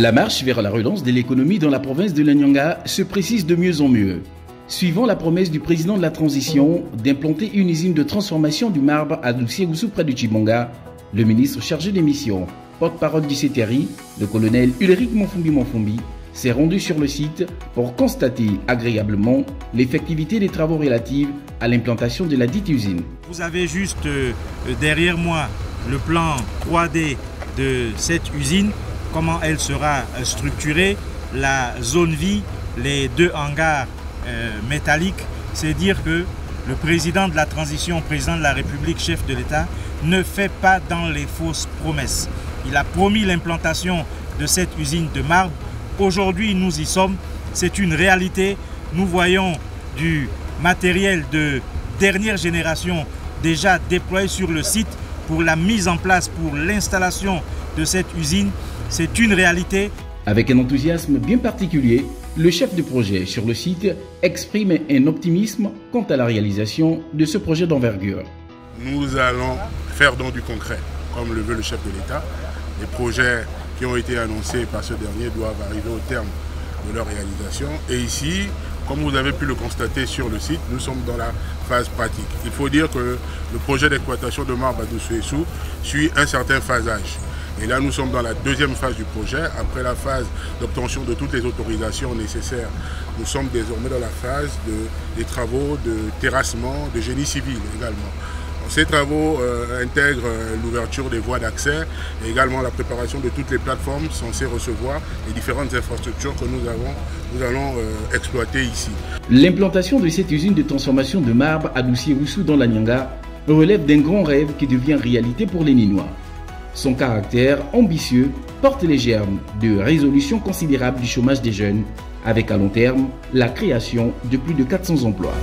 La marche vers la relance de l'économie dans la province de l'Anyanga se précise de mieux en mieux. Suivant la promesse du président de la transition d'implanter une usine de transformation du marbre à Doussier-Goussou près de Tchibonga, le ministre chargé des missions, porte-parole du CTRI, le colonel Ulrich Monfumbi, s'est rendu sur le site pour constater agréablement l'effectivité des travaux relatifs à l'implantation de la dite usine. Vous avez juste derrière moi le plan 3D de cette usine, comment elle sera structurée, la zone vie, les 2 hangars métalliques. C'est dire que le président de la transition, président de la République, chef de l'État, ne fait pas dans les fausses promesses. Il a promis l'implantation de cette usine de marbre. Aujourd'hui, nous y sommes. C'est une réalité. Nous voyons du matériel de dernière génération déjà déployé sur le site pour la mise en place, pour l'installation de cette usine. C'est une réalité. Avec un enthousiasme bien particulier, le chef de projet sur le site exprime un optimisme quant à la réalisation de ce projet d'envergure. Nous allons faire donc du concret, comme le veut le chef de l'État. Les projets qui ont été annoncés par ce dernier doivent arriver au terme de leur réalisation. Et ici, comme vous avez pu le constater sur le site, nous sommes dans la phase pratique. Il faut dire que le projet d'exploitation de marbre à Doussier-Goussou suit un certain phasage. Et là, nous sommes dans la 2e phase du projet. Après la phase d'obtention de toutes les autorisations nécessaires, nous sommes désormais dans la phase des travaux de terrassement, de génie civil également. Ces travaux intègrent l'ouverture des voies d'accès et également la préparation de toutes les plateformes censées recevoir les différentes infrastructures que nous allons exploiter ici. L'implantation de cette usine de transformation de marbre à Doussier-Goussou dans l'Anyanga relève d'un grand rêve qui devient réalité pour les Ninois. Son caractère ambitieux porte les germes de résolution considérable du chômage des jeunes, avec à long terme la création de plus de 400 emplois.